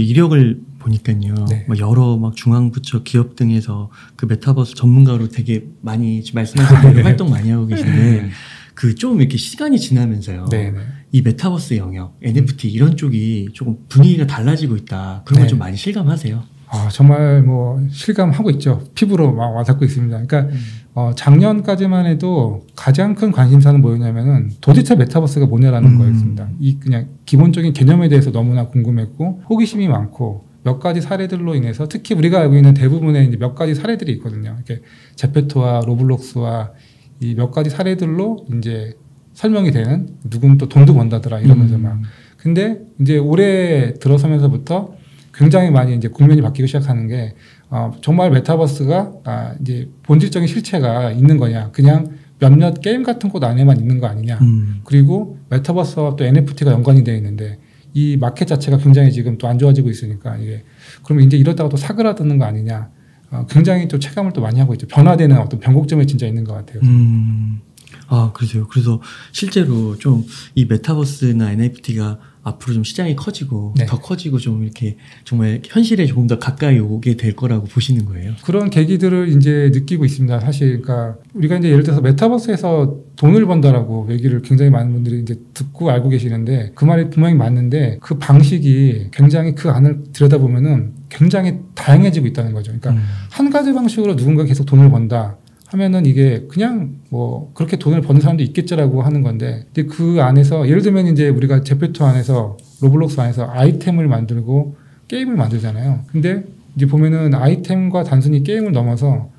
이력을 보니까요. 네. 막 여러 막 중앙부처 기업 등에서 그 메타버스 전문가로 되게 많이 지금 말씀하신 대로 활동 많이 하고 계신데 그 좀 이렇게 시간이 지나면서요. 네. 이 메타버스 영역, NFT 이런 쪽이 조금 분위기가 달라지고 있다. 그런 걸 좀 많이 실감하세요? 정말 뭐 실감하고 있죠. 피부로 막 와닿고 있습니다. 그러니까 작년까지만 해도 가장 큰 관심사는 뭐였냐면은 도대체 메타버스가 뭐냐라는 거였습니다. 이 그냥 기본적인 개념에 대해서 너무나 궁금했고 호기심이 많고 몇 가지 사례들로 인해서 특히 우리가 알고 있는 대부분의 이제 몇 가지 사례들이 있거든요. 이렇게 제페토와 로블록스와 이 몇 가지 사례들로 이제 설명이 되는 누군 또 돈도 번다더라 이러면서 막. 근데 이제 올해 들어서면서부터 굉장히 많이 이제 국면이 바뀌기 시작하는 게 정말 메타버스가 이제 본질적인 실체가 있는 거냐, 그냥 몇몇 게임 같은 곳 안에만 있는 거 아니냐. 그리고 메타버스와 또 NFT가 연관이 되어 있는데 이 마켓 자체가 굉장히 지금 또 안 좋아지고 있으니까 이게 그러면 이제 이러다가 또 사그라드는 거 아니냐. 굉장히 또 체감을 또 많이 하고 있죠. 변화되는 어떤 변곡점에 진짜 있는 것 같아요. 그러세요. 그래서 실제로 좀 이 메타버스나 NFT가 앞으로 좀 시장이 커지고 더 커지고 좀 이렇게 정말 현실에 조금 더 가까이 오게 될 거라고 보시는 거예요? 그런 계기들을 이제 느끼고 있습니다. 사실, 그러니까 우리가 이제 예를 들어서 메타버스에서 돈을 번다라고 얘기를 굉장히 많은 분들이 이제 듣고 알고 계시는데 그 말이 분명히 맞는데 그 방식이 굉장히 그 안을 들여다보면은 굉장히 다양해지고 있다는 거죠. 그러니까 한 가지 방식으로 누군가 계속 돈을 번다 하면은 이게 그냥 뭐 그렇게 돈을 버는 사람도 있겠지라고 하는 건데 근데 그 안에서 예를 들면 이제 우리가 제페토 안에서 로블록스 안에서 아이템을 만들고 게임을 만들잖아요. 근데 이제 보면은 아이템과 단순히 게임을 넘어서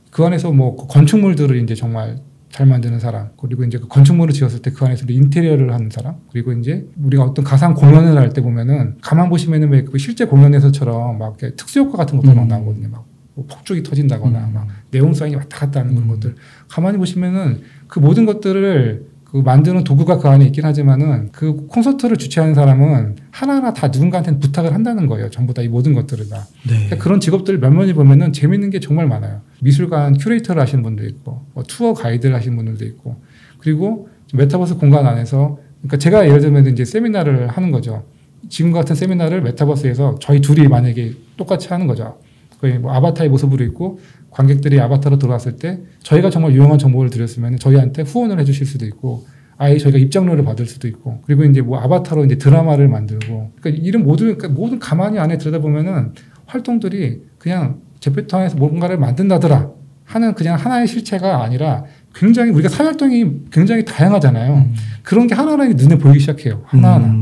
그 안에서 뭐 건축물들을 이제 정말 잘 만드는 사람, 그리고 이제 그 건축물을 지었을 때 그 안에서 인테리어를 하는 사람, 그리고 이제 우리가 어떤 가상 공연을 할 때 보면은 가만 보시면은 왜 그 실제 공연에서처럼 막 이렇게 특수효과 같은 것들 막 나오거든요. 막 뭐 폭죽이 터진다거나 막 네온 사인이 왔다 갔다 하는 그런 것들 가만히 보시면은 그 모든 것들을 그 만드는 도구가 그 안에 있긴 하지만은 그 콘서트를 주최하는 사람은 하나하나 다 누군가한테는 부탁을 한다는 거예요. 전부 다 이 모든 것들을 다. 그러니까 그런 직업들 몇몇이 보면은 재밌는 게 정말 많아요. 미술관 큐레이터를 하시는 분도 있고 뭐 투어 가이드를 하시는 분들도 있고 그리고 메타버스 공간 안에서 그러니까 제가 예를 들면 이제 세미나를 하는 거죠. 지금 같은 세미나를 메타버스에서 저희 둘이 만약에 똑같이 하는 거죠. 거의 뭐 아바타의 모습으로 있고 관객들이 아바타로 들어왔을 때 저희가 정말 유용한 정보를 드렸으면 저희한테 후원을 해주실 수도 있고 아예 저희가 입장료를 받을 수도 있고 그리고 이제 뭐 아바타로 이제 드라마를 만들고 그러니까 이런 모든 가만히 안에 들여다보면은 활동들이 그냥 제페토 안에서 뭔가를 만든다더라 하는 그냥 하나의 실체가 아니라 굉장히 우리가 사회활동이 굉장히 다양하잖아요. 그런 게 하나하나 눈에 보이기 시작해요. 하나하나.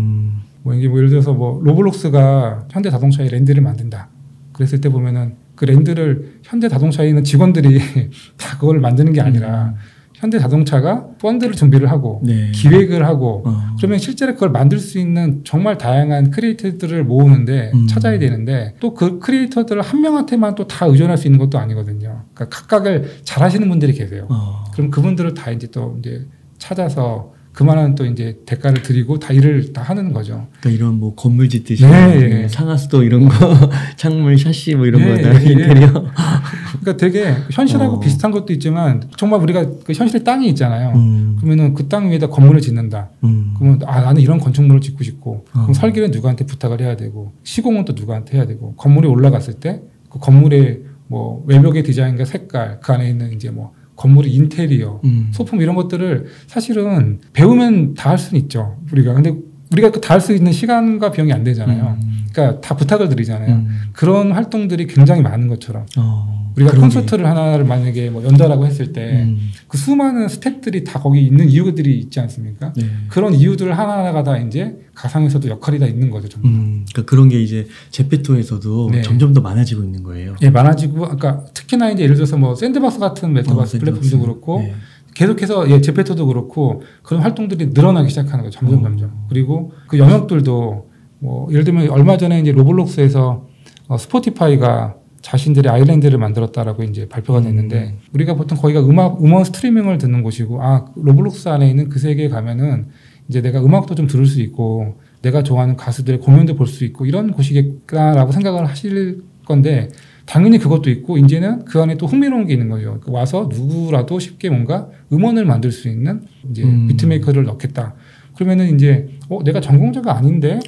뭐 이게 뭐 예를 들어서 뭐 로블록스가 현대자동차에 랜드를 만든다. 그랬을 때 보면은 그 랜드를 현대자동차에 있는 직원들이 다 그걸 만드는 게 아니라 현대자동차가 펀드를 준비를 하고 기획을 하고 그러면 실제로 그걸 만들 수 있는 정말 다양한 크리에이터들을 모으는데 찾아야 되는데 또 그 크리에이터들을 한 명한테만 또 다 의존할 수 있는 것도 아니거든요. 그러니까 각각을 잘 하시는 분들이 계세요. 그럼 그분들을 다 이제 또 이제 찾아서 그만한 또 이제 대가를 드리고 다 일을 다 하는 거죠. 그러니까 이런 뭐 건물 짓듯이 상하수도 이런 거 창문 샤시 뭐 이런 거 다 인테리어. 그러니까 되게 현실하고 비슷한 것도 있지만 정말 우리가 그 현실에 땅이 있잖아요. 그러면은 그 땅 위에다 건물을 짓는다. 그러면 나는 이런 건축물을 짓고 싶고 그럼 설계는 누구한테 부탁을 해야 되고 시공은 또 누구한테 해야 되고 건물이 올라갔을 때 그 건물의 뭐 외벽의 디자인과 색깔 그 안에 있는 이제 뭐 건물의 인테리어, 소품 이런 것들을 사실은 배우면 다 할 수는 있죠. 근데 우리가 다 할 수 있는 시간과 비용이 안 되잖아요. 그러니까 다 부탁을 드리잖아요. 그런 활동들이 굉장히 많은 것처럼. 우리가 콘서트를 하나를 만약에 뭐 연다라고 했을 때 그 수많은 스태프들이 다 거기 있는 이유들이 있지 않습니까? 그런 이유들 하나하나가 다 이제 가상에서도 역할이 다 있는 거죠. 그러니까 그런 게 이제 제페토에서도 점점 더 많아지고 있는 거예요. 많아지고, 아까 특히나 이제 예를 들어서 뭐 샌드박스 같은 메타버스 플랫폼도 그렇고 계속해서 제페토도 그렇고 그런 활동들이 늘어나기 시작하는 거죠. 점점. 그리고 그 영역들도 뭐 예를 들면 얼마 전에 이제 로블록스에서 스포티파이가 자신들의 아일랜드를 만들었다라고 이제 발표가 됐는데 우리가 보통 거기가 음원 스트리밍을 듣는 곳이고 로블록스 안에 있는 그 세계에 가면은 이제 내가 음악도 좀 들을 수 있고 내가 좋아하는 가수들의 공연도 볼 수 있고 이런 곳이겠다라고 생각을 하실 건데 당연히 그것도 있고 이제는 그 안에 또 흥미로운 게 있는 거죠. 와서 누구라도 쉽게 뭔가 음원을 만들 수 있는 이제 비트메이커를 넣겠다. 그러면은 이제 내가 전공자가 아닌데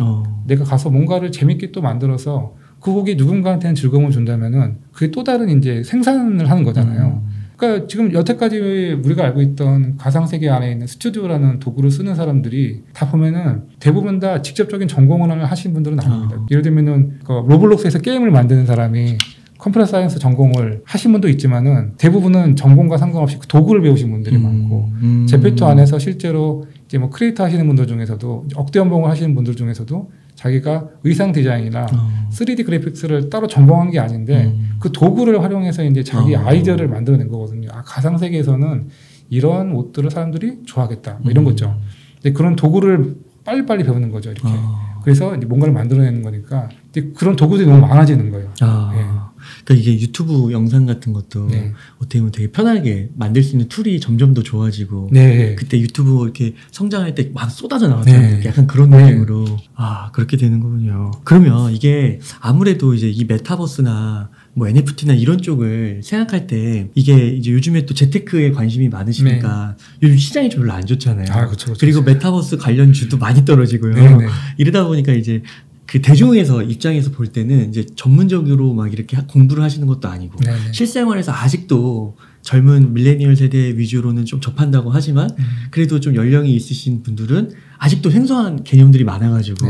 내가 가서 뭔가를 재밌게 또 만들어서 그 곡이 누군가한테는 즐거움을 준다면은 그게 또 다른 이제 생산을 하는 거잖아요. 그러니까 지금 여태까지 우리가 알고 있던 가상세계 안에 있는 스튜디오라는 도구를 쓰는 사람들이 다 보면은 대부분 다 직접적인 전공을 하신 분들은 아닙니다. 예를 들면은 로블록스에서 게임을 만드는 사람이 컴퓨터 사이언스 전공을 하신 분도 있지만은 대부분은 전공과 상관없이 그 도구를 배우신 분들이 많고 제페토 안에서 실제로 이제 뭐 크리에이터 하시는 분들 중에서도 억대 연봉을 하시는 분들 중에서도 자기가 의상 디자인이나 3D 그래픽스를 따로 전공한 게 아닌데 그 도구를 활용해서 이제 자기 아이디어를 만들어낸 거거든요. 가상 세계에서는 이런 옷들을 사람들이 좋아하겠다. 뭐 이런 거죠. 근데 그런 도구를 빨리빨리 배우는 거죠. 이렇게. 그래서 이제 뭔가를 만들어내는 거니까 이제 그런 도구들이 너무 많아지는 거예요. 그러니까 이게 유튜브 영상 같은 것도 어떻게 보면 되게 편하게 만들 수 있는 툴이 점점 더 좋아지고 그때 유튜브 이렇게 성장할 때 막 쏟아져 나왔잖아요. 약간 그런 느낌으로 그렇게 되는 거군요. 그러면 이게 아무래도 이제 이 메타버스나 뭐 NFT나 이런 쪽을 생각할 때 이게 이제 요즘에 또 재테크에 관심이 많으시니까 요즘 시장이 좀 별로 안 좋잖아요. 그쵸. 그리고 메타버스 관련주도 많이 떨어지고요. 이러다 보니까 이제 그 대중에서 입장에서 볼 때는 이제 전문적으로 막 이렇게 공부를 하시는 것도 아니고 실생활에서 아직도 젊은 밀레니얼 세대 위주로는 좀 접한다고 하지만 그래도 좀 연령이 있으신 분들은 아직도 생소한 개념들이 많아가지고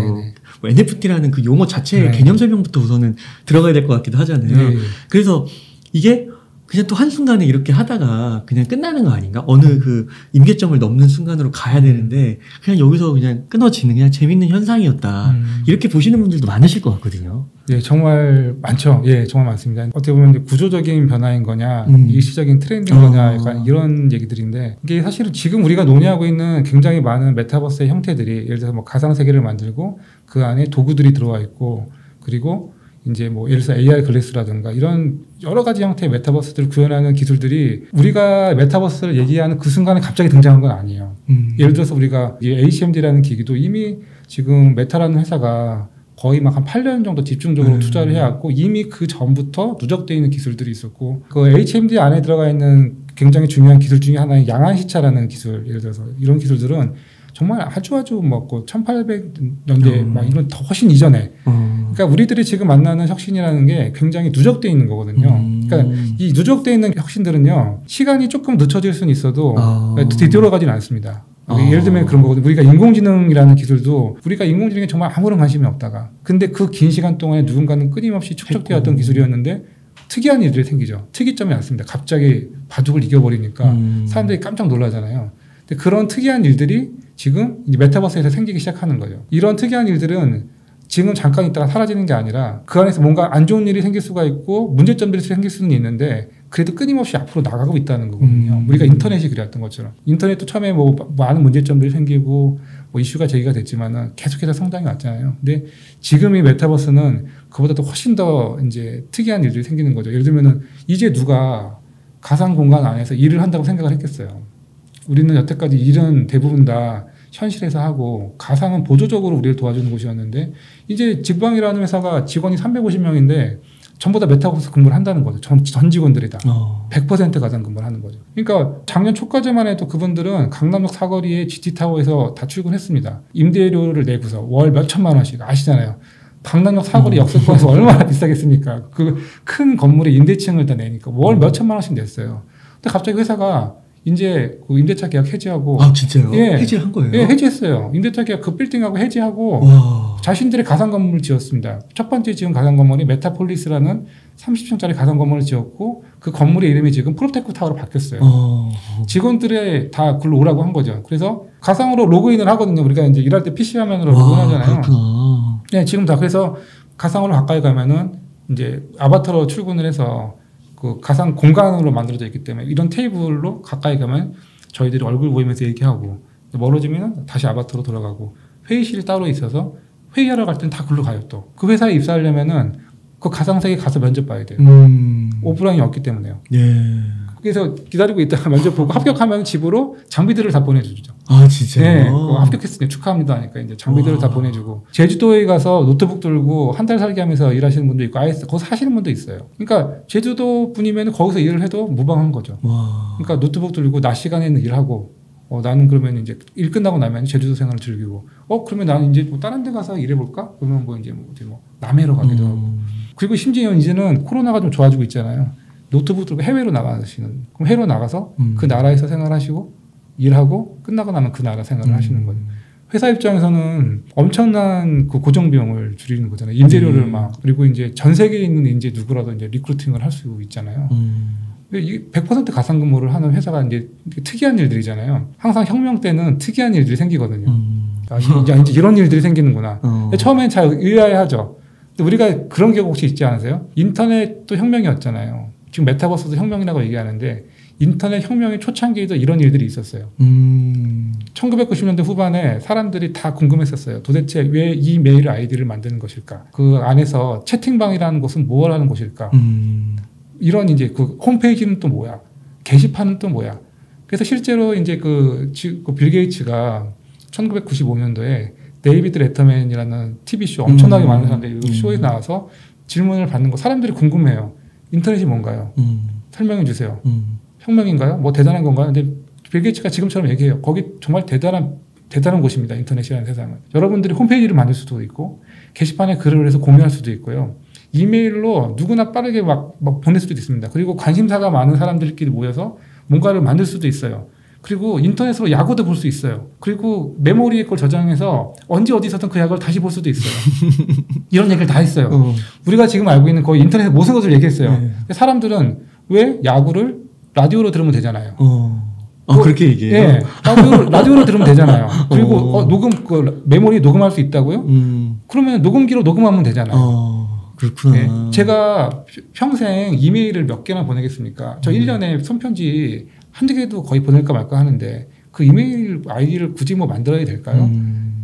뭐 NFT라는 그 용어 자체의 개념 설명부터 우선은 들어가야 될 것 같기도 하잖아요. 그래서 이게 그냥 또 한순간에 이렇게 하다가 그냥 끝나는 거 아닌가? 어느 그 임계점을 넘는 순간으로 가야 되는데 그냥 여기서 그냥 끊어지는 그냥 재밌는 현상이었다. 이렇게 보시는 분들도 많으실 것 같거든요. 정말 많죠. 정말 많습니다. 어떻게 보면 구조적인 변화인 거냐, 일시적인 트렌드인 거냐, 약간 이런 얘기들인데 이게 사실은 지금 우리가 논의하고 있는 굉장히 많은 메타버스의 형태들이 예를 들어서 뭐 가상세계를 만들고 그 안에 도구들이 들어와 있고 그리고 이제 뭐 예를 들어서 AR 글래스라든가 이런 여러 가지 형태의 메타버스들을 구현하는 기술들이 우리가 메타버스를 얘기하는 그 순간에 갑자기 등장한 건 아니에요. 예를 들어서 우리가 HMD라는 기기도 이미 지금 메타라는 회사가 거의 막 한 8년 정도 집중적으로 투자를 해왔고 이미 그 전부터 누적되어 있는 기술들이 있었고 그 HMD 안에 들어가 있는 굉장히 중요한 기술 중에 하나인 양안시차라는 기술 예를 들어서 이런 기술들은 정말 아주 뭐 1800년대 막 이런 더 훨씬 이전에 그러니까 우리들이 지금 만나는 혁신이라는 게 굉장히 누적되어 있는 거거든요. 그러니까 이 누적되어 있는 혁신들은요 시간이 조금 늦춰질 수는 있어도 뒤돌아가지는 않습니다. 예를 들면 그런 거거든요. 우리가 인공지능이라는 기술도 우리가 인공지능에 정말 아무런 관심이 없다가 근데 그 긴 시간 동안에 누군가는 끊임없이 축적되어 왔던 기술이었는데 특이한 일들이 생기죠. 특이점이 많습니다. 갑자기 바둑을 이겨버리니까 사람들이 깜짝 놀라잖아요. 근데 그런 특이한 일들이 지금 이제 메타버스에서 생기기 시작하는 거죠. 이런 특이한 일들은 지금 잠깐 있다가 사라지는 게 아니라 그 안에서 뭔가 안 좋은 일이 생길 수가 있고 문제점들이 생길 수는 있는데 그래도 끊임없이 앞으로 나가고 있다는 거거든요. 우리가 인터넷이 그랬던 것처럼. 인터넷도 처음에 뭐 많은 문제점들이 생기고 뭐 이슈가 제기가 됐지만은 계속해서 성장이 왔잖아요. 근데 지금 이 메타버스는 그보다도 훨씬 더 이제 특이한 일들이 생기는 거죠. 예를 들면은 이제 누가 가상 공간 안에서 일을 한다고 생각을 했겠어요. 우리는 여태까지 일은 대부분 다 현실에서 하고 가상은 보조적으로 우리를 도와주는 곳이었는데 이제 직방이라는 회사가 직원이 350명인데 전부 다 메타버스 근무를 한다는 거죠. 전 직원들이 다 100% 가상 근무를 하는 거죠. 그러니까 작년 초까지만 해도 그분들은 강남역 사거리의 GT타워에서 다 출근했습니다. 임대료를 내고서 월 몇 천만 원씩 아시잖아요. 강남역 사거리 역세권에서 얼마나 비싸겠습니까? 그 큰 건물의 임대층을 다 내니까 월 몇 천만 원씩 냈어요. 근데 갑자기 회사가 이제 그 임대차 계약 해지하고 진짜요? 해지한 거예요? 해지했어요. 임대차 계약 그 빌딩하고 해지하고 자신들의 가상 건물을 지었습니다. 첫 번째 지은 가상 건물이 메타폴리스라는 30층짜리 가상 건물을 지었고 그 건물의 이름이 지금 프로테크 타워로 바뀌었어요. 직원들의 다 글로 오라고 한 거죠. 그래서 가상으로 로그인을 하거든요. 우리가 이제 일할 때 PC 화면으로 로그인하잖아요. 네, 지금 다 그래서 가상으로 가까이 가면은 이제 아바타로 출근을 해서 그 가상 공간으로 만들어져 있기 때문에 이런 테이블로 가까이 가면 저희들이 얼굴 보이면서 얘기하고 멀어지면 다시 아바타로 돌아가고 회의실이 따로 있어서 회의하러 갈 때는 다 글로 가요. 또 그 회사에 입사하려면은 그 가상세계에 가서 면접 봐야 돼요. 오프라인이 없기 때문에요. 그래서 기다리고 있다가 면접 보고 합격하면 집으로 장비들을 다 보내주죠. 진짜요? 네, 합격했으니 축하합니다 하니까 이제 장비들을 다 보내주고 제주도에 가서 노트북 들고 한 달 살기 하면서 일하시는 분도 있고 아예 거기서 사시는 분도 있어요. 그러니까 제주도 분이면 거기서 일을 해도 무방한 거죠. 그러니까 노트북 들고 낮 시간에는 일하고 나는 그러면 이제 일 끝나고 나면 제주도 생활을 즐기고, 그러면 나는 이제 뭐 다른 데 가서 일해볼까? 그러면 뭐 이제 남해로 가기도 하고. 그리고 심지어 이제는 코로나가 좀 좋아지고 있잖아요. 노트북 들고 해외로 나가시는, 그럼 해외로 나가서 그 나라에서 생활하시고, 일하고, 끝나고 나면 그 나라 생활을 하시는 거죠. 회사 입장에서는 엄청난 그 고정비용을 줄이는 거잖아요. 임대료를 그리고 이제 전 세계에 있는 이제 누구라도 이제 리크루팅을 할 수 있잖아요. 이게 100% 가상근무를 하는 회사가 이제 특이한 일들이잖아요. 항상 혁명 때는 특이한 일들이 생기거든요. 이제 이런 일들이 생기는구나. 처음엔 잘 의아해하죠. 근데 우리가 그런 기억 혹시 있지 않으세요? 인터넷도 혁명이었잖아요. 지금 메타버스도 혁명이라고 얘기하는데 인터넷 혁명의 초창기에도 이런 일들이 있었어요. 1990년대 후반에 사람들이 다 궁금했었어요. 도대체 왜 이 메일 아이디를 만드는 것일까? 그 안에서 채팅방이라는 것은 무엇하는 곳일까? 이런 이제 그 홈페이지는 또 뭐야? 게시판은 또 뭐야? 그래서 실제로 이제 빌 게이츠가 1995년도에 데이비드 레터맨이라는 TV쇼 엄청나게 많은 사람들이 쇼에 나와서 질문을 받는 거 사람들이 궁금해요. 인터넷이 뭔가요? 설명해 주세요. 혁명인가요? 뭐 대단한 건가요? 근데 빌 게이츠가 지금처럼 얘기해요. 거기 정말 대단한 곳입니다. 인터넷이라는 세상은. 여러분들이 홈페이지를 만들 수도 있고 게시판에 글을 해서 공유할 수도 있고요. 이메일로 누구나 빠르게 막 보낼 수도 있습니다. 그리고 관심사가 많은 사람들끼리 모여서 뭔가를 만들 수도 있어요. 그리고 인터넷으로 야구도 볼 수 있어요. 그리고 메모리에 걸 저장해서 언제 어디서든 그 야구를 다시 볼 수도 있어요. 이런 얘기를 다 했어요. 우리가 지금 알고 있는 거의 인터넷 모든 것을 얘기했어요. 네. 사람들은 왜 야구를 라디오로 들으면 되잖아요. 그렇게 얘기해요? 네. 라디오로 들으면 되잖아요. 그리고 메모리 녹음할 수 있다고요? 그러면 녹음기로 녹음하면 되잖아요. 그렇구나. 네. 제가 평생 이메일을 몇 개나 보내겠습니까? 저 1년에 손편지 한두 개도 거의 보낼까 말까 하는데 그 이메일 아이디를 굳이 만들어야 될까요?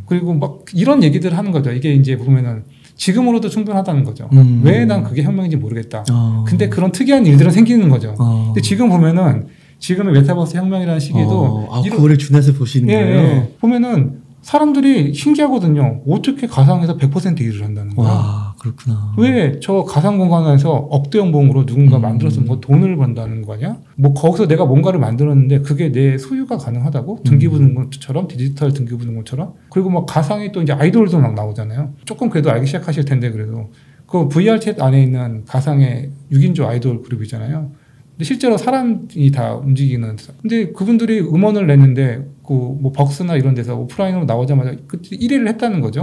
그리고 막 이런 얘기들을 하는 거죠. 이게 이제 보면은 지금으로도 충분하다는 거죠. 왜 난 그게 혁명인지 모르겠다. 근데 그런 특이한 일들은 생기는 거죠. 근데 지금 보면은 지금의 메타버스 혁명이라는 시기에도 그거를 준해서 보시는 거예요? 보면은 사람들이 신기하거든요. 어떻게 가상에서 100% 일을 한다는 거야. 와, 그렇구나. 왜 저 가상 공간에서 억대 연봉으로 누군가 만들어서 뭐 돈을 번다는 거냐? 뭐 거기서 내가 뭔가를 만들었는데 그게 내 소유가 가능하다고? 등기부등본처럼 디지털 등기부등본처럼? 그리고 막 가상에 또 이제 아이돌도 막 나오잖아요. 조금 그래도 알기 시작하실 텐데 그래도 그 VR 챗 안에 있는 가상의 6인조 아이돌 그룹이잖아요. 근데 실제로 사람이 다 움직이는. 근데 그분들이 음원을 냈는데 뭐 벅스나 이런 데서 오프라인으로 나오자마자 그때 1위를 했다는 거죠.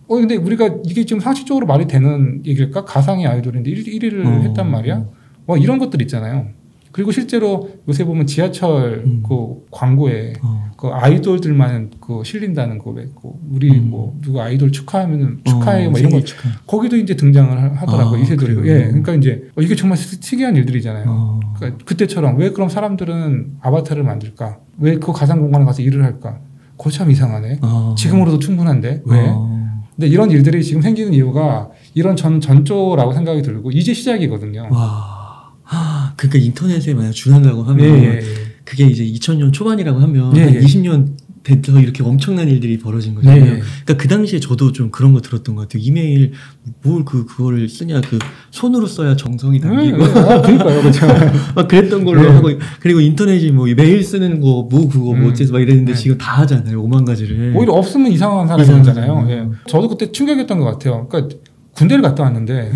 근데 우리가 이게 지금 상식적으로 말이 되는 얘기일까? 가상의 아이돌인데 1위를 했단 말이야? 이런 것들 있잖아요. 그리고 실제로 요새 보면 지하철 그 광고에 그 아이돌들만 실린다는 거 왜 우리 뭐 누구 아이돌 축하하면은 축하해 뭐 이런 거 거기도 이제 등장을 하더라고요. 이세돌이. 예. 그러니까 이제 이게 정말 특이한 일들이잖아요. 그러니까 그때처럼 왜 그럼 사람들은 아바타를 만들까? 왜 그 가상 공간에 가서 일을 할까? 그거 참 이상하네. 지금으로도 충분한데 왜? 근데 이런 일들이 지금 생기는 이유가 이런 전조라고 생각이 들고 이제 시작이거든요. 그러니까 인터넷에 만약 준한다고 하면 그게 이제 2000년 초반이라고 하면 한 20년 돼서 이렇게 엄청난 일들이 벌어진 거잖아요. 그러니까 그 당시에 저도 좀 그런 거 들었던 것 같아요. 이메일 그거를 쓰냐 손으로 써야 정성이 담기고 그러니까요, 그렇죠. 막 그랬던 걸로 하고 그리고 인터넷이 뭐 메일 쓰는 거 그거 어째서 막 이랬는데 지금 다 하잖아요. 5만 가지를. 오히려 없으면 이상한 사람이잖아요. 저도 그때 충격이었던 것 같아요. 그러니까 군대를 갔다 왔는데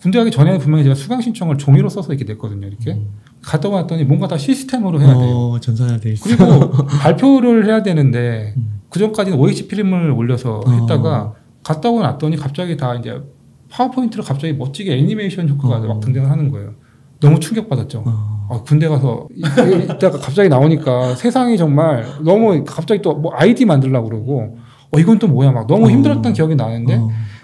군대 가기 전에 분명히 제가 수강 신청을 종이로 써서 이렇게 냈거든요. 이렇게 갔다 왔더니 뭔가 다 시스템으로 해야 돼요. 전산화돼 있어. 그리고 발표를 해야 되는데 그 전까지는 OH 필름을 올려서 했다가 갔다 오고 났더니 갑자기 다 이제 파워포인트로 갑자기 멋지게 애니메이션 효과가 막 등장을 하는 거예요. 너무 충격받았죠. 군대 가서 이따가 갑자기 나오니까 세상이 정말 너무 갑자기 또 뭐 아이디 만들려고 그러고 이건 또 뭐야 막 너무 힘들었던 기억이 나는데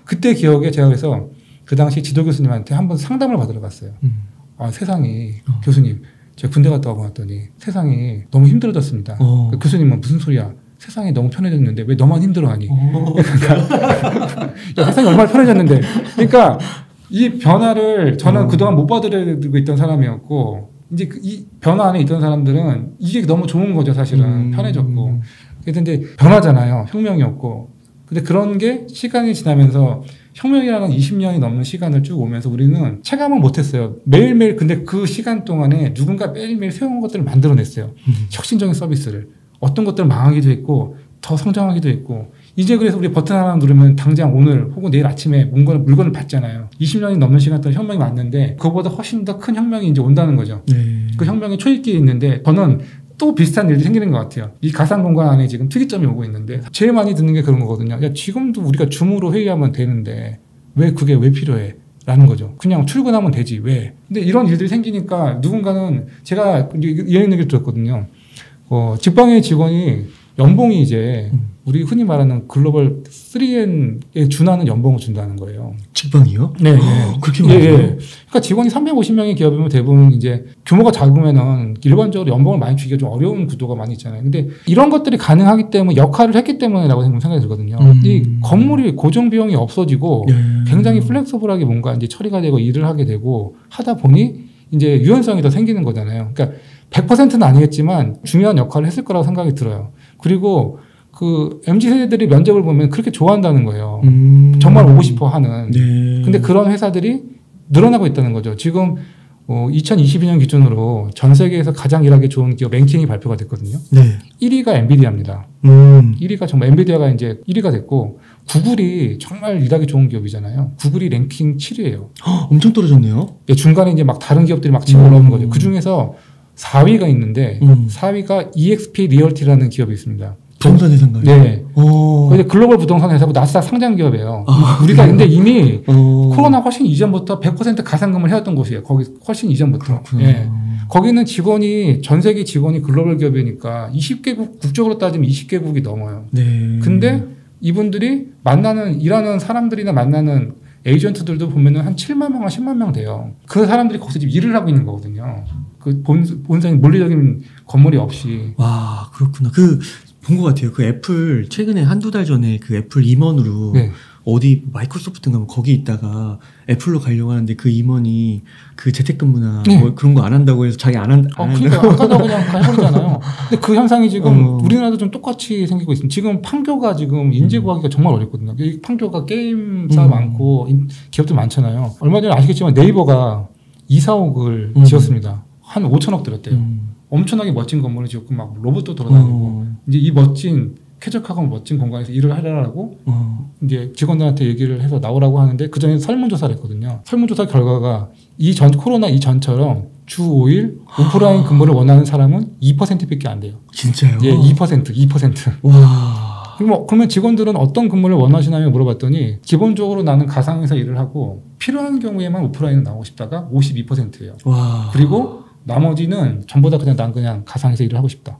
그때 기억에 제가 그래서 그 당시 지도 교수님한테 한번 상담을 받으러 갔어요. 세상이 교수님 제가 군대 갔다 오고 왔더니 세상이 너무 힘들어졌습니다. 그 교수님은 무슨 소리야? 세상이 너무 편해졌는데 왜 너만 힘들어하니? 그러니까 세상이 얼마나 편해졌는데 그러니까 이 변화를 저는 그동안 못 받아들이고 있던 사람이었고 이제 이 변화 안에 있던 사람들은 이게 너무 좋은 거죠. 사실은 편해졌고 근데 변화잖아요. 혁명이었고 근데 그런 게 시간이 지나면서 혁명이라는 20년이 넘는 시간을 쭉 오면서 우리는 체감을 못했어요. 매일매일 근데 그 시간 동안에 누군가 매일매일 새로운 것들을 만들어냈어요. 혁신적인 서비스를. 어떤 것들은 망하기도 했고 더 성장하기도 했고 이제 그래서 우리 버튼 하나 누르면 당장 오늘 혹은 내일 아침에 물건을 받잖아요. 20년이 넘는 시간 동안 혁명이 왔는데 그거보다 훨씬 더 큰 혁명이 이제 온다는 거죠. 그 혁명의 초입기에 있는데 저는 또 비슷한 일이 생기는 것 같아요. 이 가상 공간 안에 지금 특이점이 오고 있는데 제일 많이 듣는 게 그런 거거든요. 야, 지금도 우리가 줌으로 회의하면 되는데 왜 그게 왜 필요해? 라는 거죠. 그냥 출근하면 되지 왜? 근데 이런 일들이 생기니까 누군가는 제가 이런 얘기를 들었거든요. 직방의 직원이 연봉이 이제 우리 흔히 말하는 글로벌 3N에 준하는 연봉을 준다는 거예요. 직방이요? 네. 그렇게 많아요? 예. 그러니까 직원이 350명의 기업이면 대부분 이제 규모가 작으면은 일반적으로 연봉을 많이 주기가 좀 어려운 구도가 많이 있잖아요. 근데 이런 것들이 가능하기 때문에 역할을 했기 때문에라고 생각이 들거든요. 이 건물이 고정 비용이 없어지고 굉장히 플렉서블하게 뭔가 이제 처리가 되고 일을 하게 되고 하다 보니 이제 유연성이 더 생기는 거잖아요. 그러니까 100%는 아니겠지만 중요한 역할을 했을 거라고 생각이 들어요. 그리고 그 MZ세대들이 면접을 보면 그렇게 좋아한다는 거예요. 정말 오고 싶어 하는. 근데 그런 회사들이 늘어나고 있다는 거죠. 지금 2022년 기준으로 전 세계에서 가장 일하기 좋은 기업 랭킹이 발표가 됐거든요. 1위가 엔비디아입니다. 1위가 정말 엔비디아가 이제 1위가 됐고 구글이 정말 일하기 좋은 기업이잖아요. 구글이 랭킹 7위예요. 엄청 떨어졌네요. 중간에 이제 막 다른 기업들이 막 치고 올라오는 거죠. 그 중에서 4위가 있는데 4위가 EXP 리얼티라는 기업이 있습니다. 부동산 회사인가요? 네. 근데 글로벌 부동산 회사고 나스닥 상장 기업이에요. 우리가 근데 이미 코로나 훨씬 이전부터 100% 가상금을 해왔던 곳이에요. 거기 훨씬 이전부터. 예. 거기는 직원이 전 세계 직원이 글로벌 기업이니까 20개국 국적으로 따지면 20개국이 넘어요. 근데 이분들이 일하는 사람들이나 만나는 에이전트들도 보면은 한 7만 명, 10만 명 돼요. 그 사람들이 거기서 지금 일을 하고 있는 거거든요. 그 본사의 물리적인 건물이 없이. 와, 그렇구나. 본 것 같아요. 그 애플, 최근에 한두 달 전에 그 애플 임원으로 어디 마이크로소프트인가 뭐 거기 있다가 애플로 가려고 하는데 그 임원이 그 재택근무나 뭐 그런 거 안 한다고 해서 자기 안 한다고. 그러니까 안 간다고 그냥 해버리잖아요. 근데 그 현상이 지금 우리나라도 좀 똑같이 생기고 있습니다. 지금 판교가 지금 인재 구하기가 정말 어렵거든요. 판교가 게임사 많고 기업들 많잖아요. 얼마 전에 아시겠지만 네이버가 2, 4억을 지었습니다. 한 5천억 들었대요. 엄청나게 멋진 건물을 지었고 막 로봇도 돌아다니고 이제 이 쾌적하고 멋진 공간에서 일을 하려고 이제 직원들한테 얘기를 해서 나오라고 하는데 그 전에 설문조사를 했거든요. 설문조사 결과가 코로나 이전처럼 주 5일 오프라인 근무를 원하는 사람은 2%밖에 안 돼요. 진짜요? 예, 2%. 와. 그러면 직원들은 어떤 근무를 원하시나요? 물어봤더니 기본적으로 나는 가상에서 일을 하고 필요한 경우에만 오프라인을 나오고 싶다가 52%예요. 와. 그리고 나머지는 전부 다 난 그냥 가상에서 일을 하고 싶다.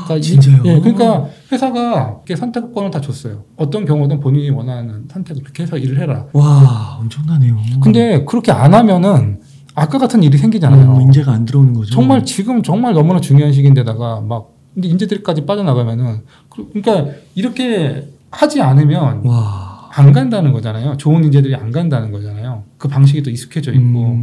그러니까 진짜요? 그러니까 회사가 선택권을 다 줬어요. 어떤 경우든 본인이 원하는 선택을 그렇게 해서 일을 해라. 와, 엄청나네요. 근데 그렇게 안 하면은 아까 같은 일이 생기잖아요. 인재가 안 들어오는 거죠. 정말 지금 정말 너무나 중요한 시기인데다가 근데 인재들까지 빠져나가면은 그러니까 이렇게 하지 않으면 안 간다는 거잖아요. 좋은 인재들이 안 간다는 거잖아요. 그 방식이 또 익숙해져 있고.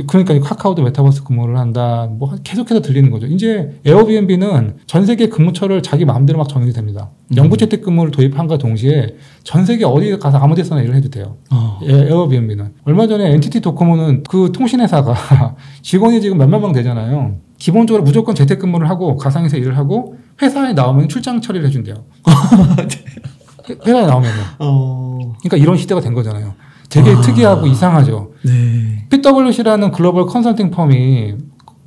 그러니까 카카오도 메타버스 근무를 한다. 뭐 계속해서 들리는 거죠. 이제 에어비앤비는 전 세계 근무처를 자기 마음대로 막 정해도 됩니다. 영구 재택 근무를 도입한과 동시에 전 세계 어디 가서 아무 데서나 일을 해도 돼요. 에어비앤비는. 얼마 전에 NTT 도코모는 그 통신회사가 직원이 지금 몇만 명 되잖아요. 기본적으로 무조건 재택 근무를 하고 가상에서 일을 하고 회사에 나오면 출장 처리를 해준대요. 회사에 나오면은. 그러니까 이런 시대가 된 거잖아요. 되게 특이하고 이상하죠. PwC라는 글로벌 컨설팅 펌이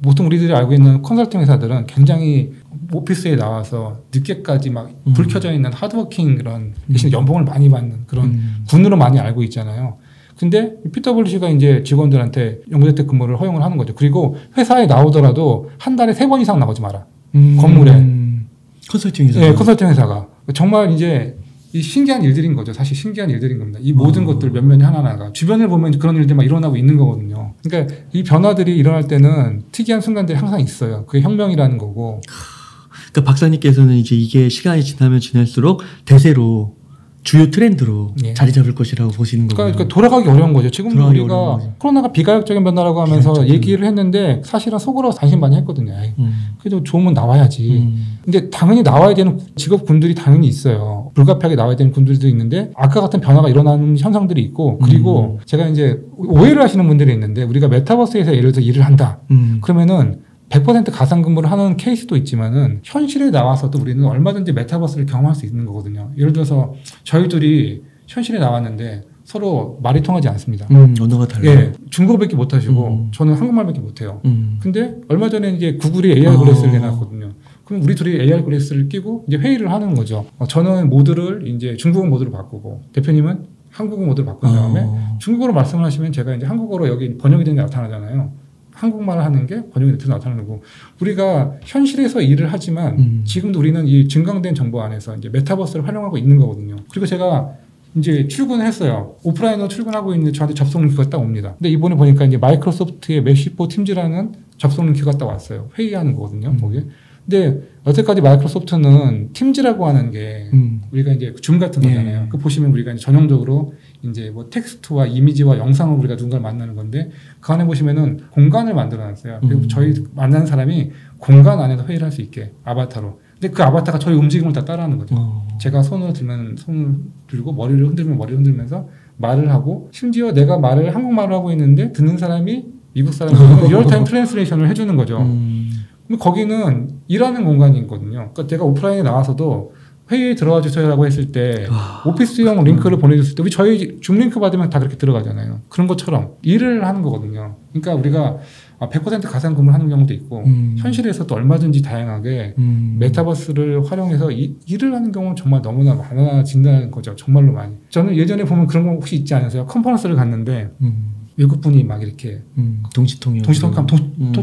보통 우리들이 알고 있는 컨설팅 회사들은 굉장히 오피스에 나와서 늦게까지 막 불 켜져 있는 하드워킹 그런 대신 연봉을 많이 받는 그런 군으로 많이 알고 있잖아요. 근데 PwC가 이제 직원들한테 영구재택 근무를 허용을 하는 거죠. 그리고 회사에 나오더라도 한 달에 3번 이상 나오지 마라. 건물에. 컨설팅 회사. 네, 컨설팅 회사가. 정말 이제 이 신기한 일들인 거죠. 사실 신기한 일들인 겁니다. 이 모든 것들 몇몇이 하나하나가 주변을 보면 그런 일들 막 일어나고 있는 거거든요. 그러니까 이 변화들이 일어날 때는 특이한 순간들이 항상 있어요. 그게 혁명이라는 거고. 그러니까 박사님께서는 이제 이게 시간이 지나면 지날수록 대세로 주요 트렌드로 자리 잡을 것이라고 보시는 거예요. 그러니까 돌아가기 어려운 거죠. 지금 우리가 코로나가 비가역적인 변화라고 하면서 얘기를 했는데 사실은 속으로 반신반의했거든요. 그래도 좋으면 나와야지. 근데 당연히 나와야 되는 직업군들이 당연히 있어요. 불가피하게 나와야 되는 군들도 있는데 아까 같은 변화가 일어나는 현상들이 있고 그리고 제가 이제 오해를 하시는 분들이 있는데 우리가 메타버스에서 예를 들어서 일을 한다. 그러면은 100% 가상근무를 하는 케이스도 있지만은 현실에 나와서도 우리는 얼마든지 메타버스를 경험할 수 있는 거거든요. 예를 들어서 저희 둘이 현실에 나왔는데 서로 말이 통하지 않습니다. 언어가 달라요. 예, 중국어밖에 못 하시고 저는 한국말밖에 못 해요. 근데 얼마 전에 이제 구글이 AR 글래스를 내놨거든요. 그럼 우리 둘이 AR 글래스를 끼고 이제 회의를 하는 거죠. 저는 모드를 이제 중국어 모드로 바꾸고 대표님은 한국어 모드로 바꾼 다음에 중국어로 말씀을 하시면 제가 이제 한국어로 여기 번역이 되는 게 나타나잖아요. 한국말을 하는 게 번역이 돼서 나타나는 거고 우리가 현실에서 일을 하지만 지금도 우리는 이 증강된 정보 안에서 이제 메타버스를 활용하고 있는 거거든요. 그리고 제가 이제 출근을 했어요. 오프라인으로 출근하고 있는데 저한테 접속 링크가 딱 옵니다. 근데 이번에 보니까 이제 마이크로소프트의 메시4 팀즈라는 접속 링크가 딱 왔어요. 회의하는 거거든요. 거기에. 근데 여태까지 마이크로소프트는 팀즈라고 하는 게 우리가 이제 줌 같은 거잖아요. 그 보시면 우리가 이제 전형적으로 이제 뭐 텍스트와 이미지와 영상으로 우리가 누군가를 만나는 건데 그 안에 보시면은 공간을 만들어 놨어요. 그리고 저희 만나는 사람이 공간 안에서 회의를 할 수 있게 아바타로. 근데 그 아바타가 저희 움직임을 다 따라하는 거죠. 제가 손을 들면 손을 들고 머리를 흔들면 머리를 흔들면서 말을 하고 심지어 내가 말을 한국말을 하고 있는데 듣는 사람이 미국 사람이면 리얼타임 트랜스레이션을 해주는 거죠. 근데 거기는 일하는 공간이거든요. 그러니까 제가 오프라인에 나와서도 회의에 들어와 주세요라고 했을 때 오피스용 링크를 보내줬을 때 우리 저희 줌 링크 받으면 다 그렇게 들어가잖아요. 그런 것처럼 일을 하는 거거든요. 그러니까 우리가 100% 가상 근무를 하는 경우도 있고 현실에서도 얼마든지 다양하게 메타버스를 활용해서 일을 하는 경우는 정말 너무나 많아진다는 거죠. 정말로 많이. 저는 예전에 보면 그런 거 혹시 있지 않으세요? 컨퍼런스를 갔는데 외국분이 막 이렇게 동시통역하면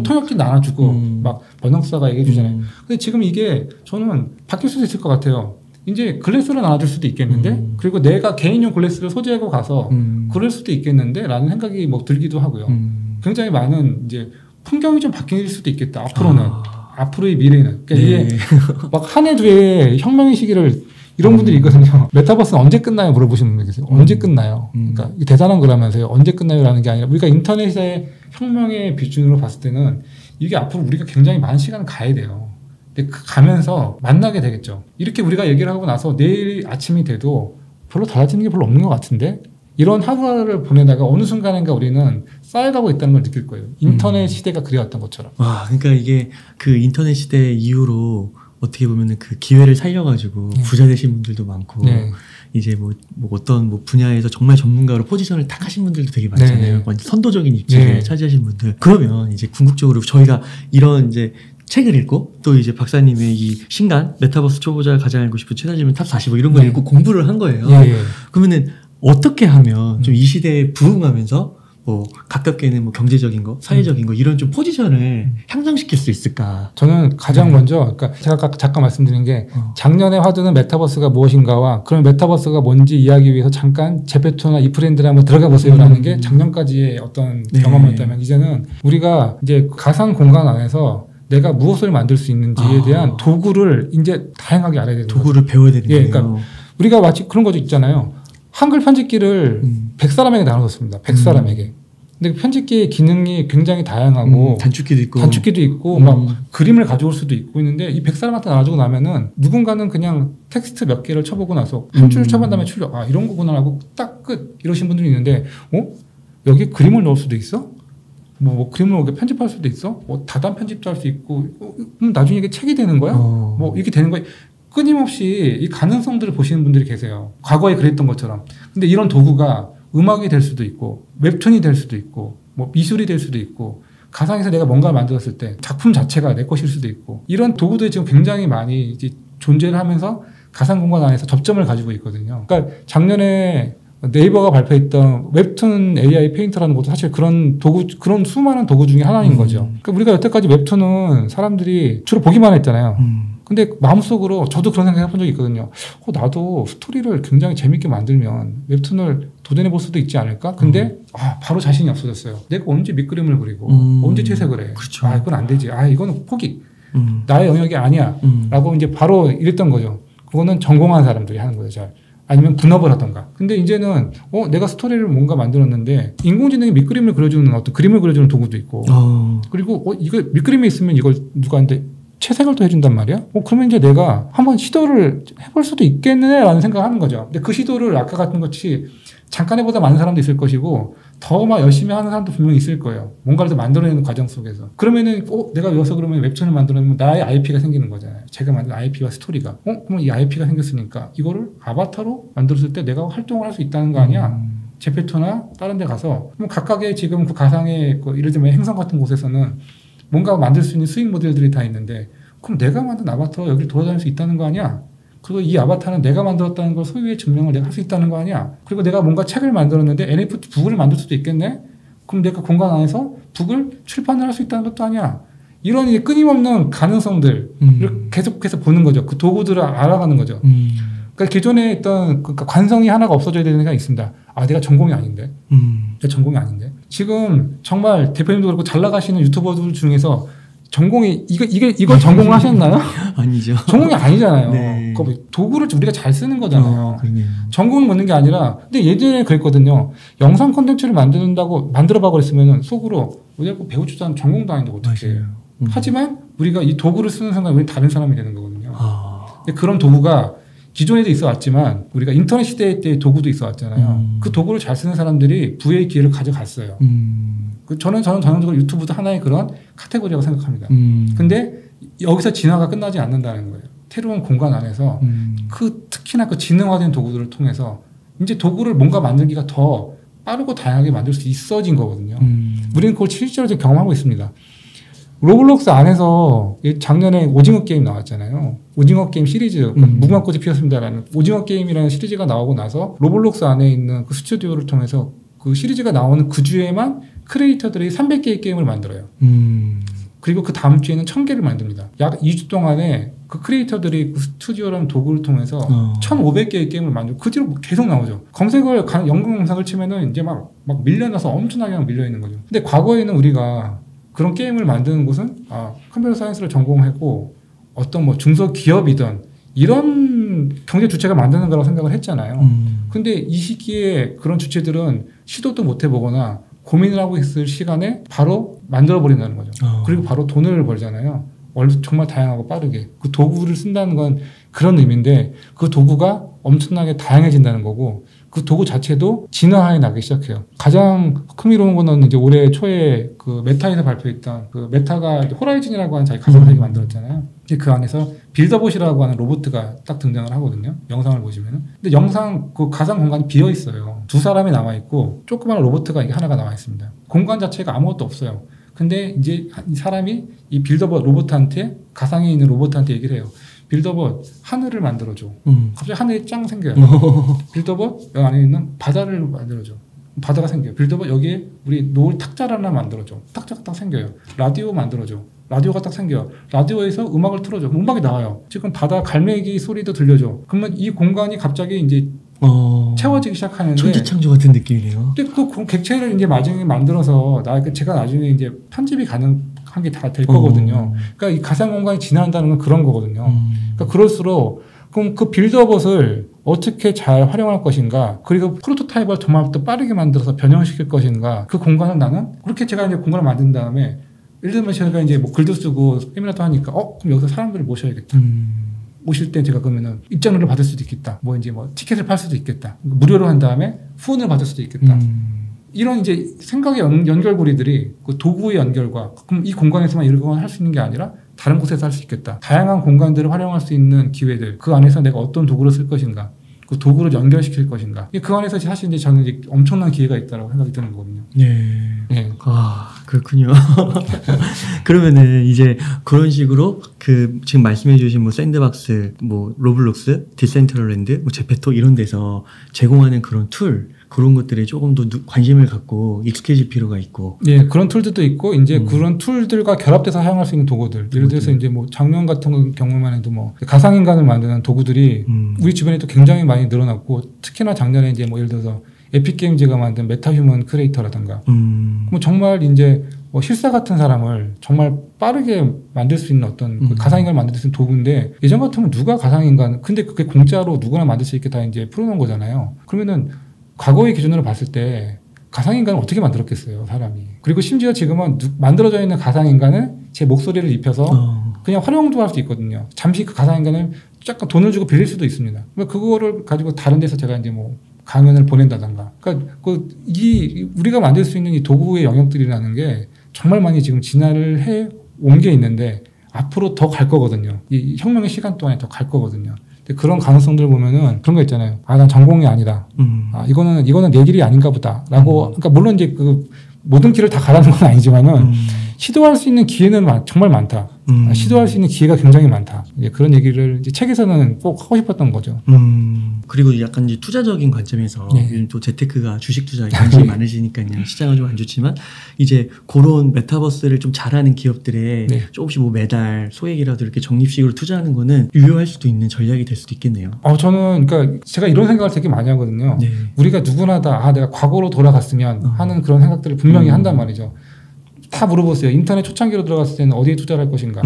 통역기 나눠주고 막 번역사가 얘기해 주잖아요. 근데 지금 이게 저는 바뀔 수도 있을 것 같아요. 이제 글래스를 나눠줄 수도 있겠는데 그리고 내가 개인용 글래스를 소지하고 가서 그럴 수도 있겠는데 라는 생각이 뭐 들기도 하고요. 굉장히 많은 이제 풍경이 좀 바뀔 수도 있겠다. 앞으로는. 앞으로의 미래는. 그러니까 이게 막 한 해 두 해 혁명의 시기를 이런 분들이 있거든요. 메타버스는 언제 끝나요? 물어보시는 분들 계세요. 언제 끝나요? 그러니까 이게 대단한 거라면서요. 언제 끝나요? 라는 게 아니라 우리가 인터넷의 혁명의 비준으로 봤을 때는 이게 앞으로 우리가 굉장히 많은 시간을 가야 돼요. 근데 가면서 만나게 되겠죠. 이렇게 우리가 얘기를 하고 나서 내일 아침이 돼도 별로 달라지는 게 별로 없는 것 같은데 이런 하루를 보내다가 어느 순간인가 우리는 쌓여가고 있다는 걸 느낄 거예요. 인터넷 시대가 그래왔던 것처럼. 그러니까 이게 그 인터넷 시대 이후로 어떻게 보면은 그 기회를 살려가지고 부자 되신 분들도 많고 이제 뭐 어떤 뭐 분야에서 정말 전문가로 포지션을 딱 하신 분들도 되게 많잖아요. 완전 선도적인 입지를 차지하신 분들. 그러면 이제 궁극적으로 저희가 이런 이제 책을 읽고 또 이제 박사님의 이 신간 메타버스 초보자가 가장 알고 싶은 최다 질문 탑 45 이런 걸 읽고 공부를 한 거예요. 그러면은 어떻게 하면 좀 이 시대에 부응하면서 뭐 가깝게는 뭐 경제적인 거, 사회적인 거 이런 좀 포지션을 향상시킬 수 있을까? 저는 가장 먼저, 그러니까 제가 잠깐 말씀드린 게 작년에 화두는 메타버스가 무엇인가와 그런 메타버스가 뭔지 이야기 위해서 잠깐 제페토나 이프랜드를 한번 들어가 보세요라는 게 작년까지의 어떤 경험이었다면 이제는 우리가 이제 가상 공간 안에서 내가 무엇을 만들 수 있는지에 대한 도구를 이제 다양하게 알아야 되는 도구를 거죠. 배워야 되는 거예요. 그러니까 우리가 마치 그런 거죠 있잖아요. 한글 편집기를 100사람에게 나눠줬습니다. 100사람에게. 근데 편집기의 기능이 굉장히 다양하고 단축키도 있고 막 그림을 가져올 수도 있고 있는데 이 100사람한테 나눠주고 나면은 누군가는 그냥 텍스트 몇 개를 쳐보고 나서 한 줄을 쳐본 다음에 출력 이런 거구나 하고 딱 끝 이러신 분들이 있는데 여기 그림을 넣을 수도 있어? 뭐 그림을 이렇게 편집할 수도 있어? 다단 편집도 할 수 있고 그럼 나중에 이게 책이 되는 거야? 뭐 이렇게 되는 거야? 끊임없이 이 가능성들을 보시는 분들이 계세요. 과거에 그랬던 것처럼. 근데 이런 도구가 음악이 될 수도 있고 웹툰이 될 수도 있고 뭐 미술이 될 수도 있고 가상에서 내가 뭔가를 만들었을 때 작품 자체가 내 것일 수도 있고 이런 도구들이 지금 굉장히 많이 이제 존재를 하면서 가상 공간 안에서 접점을 가지고 있거든요. 그러니까 작년에 네이버가 발표했던 웹툰 AI 페인터라는 것도 사실 그런 수많은 도구 중에 하나인 거죠. 그러니까 우리가 여태까지 웹툰은 사람들이 주로 보기만 했잖아요. 근데 마음속으로 저도 그런 생각 해본 적이 있거든요. 나도 스토리를 굉장히 재밌게 만들면 웹툰을 도전해 볼 수도 있지 않을까? 근데 바로 자신이 없어졌어요. 내가 언제 밑그림을 그리고 언제 채색을 해? 그렇죠. 이건 안 되지. 이거는 포기. 나의 영역이 아니야. 라고 이제 바로 이랬던 거죠. 그거는 전공한 사람들이 하는 거죠. 잘. 아니면 분업을 하던가. 근데 이제는 내가 스토리를 뭔가 만들었는데 인공지능이 밑그림을 그려주는 어떤 그림을 그려주는 도구도 있고 그리고 이거 밑그림이 있으면 이걸 누구한테 채색을 또 해준단 말이야. 그러면 이제 내가 한번 시도를 해볼 수도 있겠네라는 생각을 하는 거죠. 근데 그 시도를 아까 같은 것이 잠깐 해보다 많은 사람도 있을 것이고 더 막 열심히 하는 사람도 분명히 있을 거예요. 뭔가를 더 만들어내는 과정 속에서. 그러면은 내가 여기서 그러면 웹툰을 만들어내면 나의 IP가 생기는 거잖아요. 제가 만든 IP와 스토리가. 그럼 이 IP가 생겼으니까 이거를 아바타로 만들었을 때 내가 활동을 할 수 있다는 거 아니야? 제페토나 다른 데 가서 각각의 지금 그 가상의 예를 들면 행성 같은 곳에서는 뭔가 만들 수 있는 수익 모델들이 다 있는데 그럼 내가 만든 아바타로 여기를 돌아다닐 수 있다는 거 아니야? 그리고 이 아바타는 내가 만들었다는 걸 소유의 증명을 내가 할 수 있다는 거 아니야? 그리고 내가 뭔가 책을 만들었는데 NFT 북을 만들 수도 있겠네? 그럼 내가 공간 안에서 북을 출판을 할 수 있다는 것도 아니야? 이런 이제 끊임없는 가능성들을 계속해서 보는 거죠. 그 도구들을 알아가는 거죠. 그러니까 기존에 있던 관성이 하나가 없어져야 되는 생각이 있습니다. 내가 전공이 아닌데. 내가 전공이 아닌데. 지금 정말 대표님도 그렇고 잘 나가시는 유튜버들 중에서 전공이 이걸 전공을 하셨나요? 아니죠. 전공이 아니잖아요. 네. 도구를 우리가 잘 쓰는 거잖아요. 그러네요. 전공을 묻는 게 아니라 근데 예전에 그랬거든요. 영상 콘텐츠를 만들어봐 그랬으면 속으로 우리가 배우지도 않은 전공도 아닌데 어떻게 해요. 하지만 우리가 이 도구를 쓰는 순간 우리는 다른 사람이 되는 거거든요. 근데 그런 도구가 기존에도 있어 왔지만 우리가 인터넷 시대 때 도구도 있어 왔잖아요. 그 도구를 잘 쓰는 사람들이 부의 기회를 가져갔어요. 저는 전형적으로 유튜브도 하나의 그런 카테고리라고 생각합니다. 근데 여기서 진화가 끝나지 않는다는 거예요. 새로운 공간 안에서 특히나 그 지능화된 도구들을 통해서 이제 도구를 뭔가 만들기가 더 빠르고 다양하게 만들 수 있어진 거거든요. 우리는 그걸 실제로 경험하고 있습니다. 로블록스 안에서 작년에 오징어 게임 나왔잖아요. 오징어 게임 시리즈, 무궁화 꽃이 피었습니다라는 오징어 게임이라는 시리즈가 나오고 나서 로블록스 안에 있는 그 스튜디오를 통해서 그 시리즈가 나오는 그 주에만 크리에이터들이 300개의 게임을 만들어요. 그리고 그 다음 주에는 1000개를 만듭니다. 약 2주 동안에 그 크리에이터들이 그 스튜디오라는 도구를 통해서 1500개의 게임을 만들고 그 뒤로 계속 나오죠. 검색을, 연관 검색을 치면은 이제 막 밀려나서 엄청나게 밀려있는 거죠. 근데 과거에는 우리가 그런 게임을 만드는 곳은 컴퓨터 사이언스를 전공했고 어떤 중소기업이든 이런 경제 주체가 만드는 거라고 생각을 했잖아요. 근데 이 시기에 그런 주체들은 시도도 못 해보거나 고민을 하고 있을 시간에 바로 만들어버린다는 거죠. 그리고 바로 돈을 벌잖아요. 정말 다양하고 빠르게. 그 도구를 쓴다는 건 그런 의미인데 그 도구가 엄청나게 다양해진다는 거고 그 도구 자체도 진화해 나기 시작해요. 가장 흥미로운 거는 이제 올해 초에 그 메타에서 발표했던 그 메타가 호라이즌이라고 하는 자기 가상세계 만들었잖아요. 이제 그 안에서 빌더봇이라고 하는 로봇가 딱 등장을 하거든요. 영상을 보시면은. 근데 그 가상 공간이 비어 있어요. 두 사람이 나와 있고 조그마한 로봇가 이게 하나가 나와 있습니다. 공간 자체가 아무것도 없어요. 근데 이제 이 사람이 이 빌더봇 로봇한테 가상에 있는 로봇한테 얘기를 해요. 빌더봇 하늘을 만들어줘. 갑자기 하늘이 짱 생겨요. 빌더봇 여기 안에 있는 바다를 만들어줘. 바다가 생겨요. 빌더봇 여기에 우리 놓을 탁자를 하나 만들어줘. 탁자가 딱 생겨요. 라디오 만들어줘. 라디오가 딱 생겨요. 라디오에서 음악을 틀어줘. 음악이 나와요. 지금 바다 갈매기 소리도 들려줘. 그러면 이 공간이 갑자기 이제 채워지기 시작하는데 천지창조 같은 느낌이네요. 근데 그 객체를 이제 나중에 만들어서 제가 나중에 이제 편집이 가능한 게 다 될 거거든요. 그러니까 이 가상 공간이 진화한다는 건 그런 거거든요. 그러니까 그럴수록 그럼 그 빌드업을 어떻게 잘 활용할 것인가, 그리고 프로토타입을 정말 더 빠르게 만들어서 변형시킬 것인가, 그 공간을 나는 그렇게 제가 이제 공간을 만든 다음에 예를 들면 제가 이제 글도 쓰고 세미나도 하니까 그럼 여기서 사람들을 모셔야겠다. 오실 때 제가 그러면은 입장료를 받을 수도 있겠다. 이제 티켓을 팔 수도 있겠다. 무료로 한 다음에 후원을 받을 수도 있겠다. 이런 이제 생각의 연결고리들이 그 도구의 연결과 그럼 이 공간에서만 이런 걸 할 수 있는 게 아니라 다른 곳에서 할 수 있겠다. 다양한 공간들을 활용할 수 있는 기회들. 그 안에서 내가 어떤 도구를 쓸 것인가. 그 도구를 연결시킬 것인가. 그 안에서 사실 이제 저는 이제 엄청난 기회가 있다고 생각이 드는 거거든요. 네. 그렇군요. 그러면은 이제 그런 식으로 지금 말씀해주신 샌드박스, 로블록스, 디센트럴랜드, 제페토 이런 데서 제공하는 그런 툴, 그런 것들에 조금 더 관심을 갖고 익숙해질 필요가 있고. 예, 그런 툴들도 있고, 이제 그런 툴들과 결합돼서 사용할 수 있는 도구들. 예를 들어서 이제 작년 같은 경우만 해도 가상인간을 만드는 도구들이 우리 주변에 또 굉장히 많이 늘어났고, 특히나 작년에 이제 예를 들어서 에픽게임즈가 만든 메타휴먼 크리에이터라든가, 정말 이제 실사 같은 사람을 정말 빠르게 만들 수 있는 어떤 그 가상인간을 만들 수 있는 도구인데, 예전 같으면 누가 가상인간, 근데 그게 공짜로 누구나 만들 수 있게 다 이제 풀어놓은 거잖아요. 그러면은 과거의 기준으로 봤을 때 가상인간을 어떻게 만들었겠어요, 사람이. 그리고 심지어 지금은 만들어져 있는 가상인간을 제 목소리를 입혀서 그냥 활용도 할 수 있거든요. 잠시 그 가상인간을 약간 돈을 주고 빌릴 수도 있습니다. 그거를 가지고 다른 데서 제가 이제 뭐 강연을 보낸다던가. 그러니까 우리가 만들 수 있는 이 도구의 영역들이라는 게 정말 많이 지금 진화를 해 온 게 있는데 앞으로 더 갈 거거든요. 이 혁명의 시간 동안에 더 갈 거거든요. 근데 그런 가능성들 보면은 그런 거 있잖아요. 난 전공이 아니다. 이거는 내 길이 아닌가 보다라고. 그러니까 물론 이제 그 모든 길을 다 가라는 건 아니지만은 시도할 수 있는 기회는 정말 많다. 시도할 수 있는 기회가 굉장히 많다. 그런 얘기를 이제 책에서는 꼭 하고 싶었던 거죠. 그리고 약간 이제 투자적인 관점에서 네. 요즘 또 재테크가 주식 투자에 관심이 많으시니까요. 시장은 좀 안 좋지만 이제 그런 메타버스를 좀 잘하는 기업들에 네. 조금씩 뭐 매달 소액이라도 이렇게 적립식으로 투자하는 거는 유효할 수도 있는 전략이 될 수도 있겠네요. 저는 그러니까 제가 이런 생각을 되게 많이 하거든요. 네. 우리가 누구나 다 내가 과거로 돌아갔으면 하는 그런 생각들을 분명히 한단 말이죠. 다 물어보세요. 인터넷 초창기로 들어갔을 때는 어디에 투자를 할 것인가.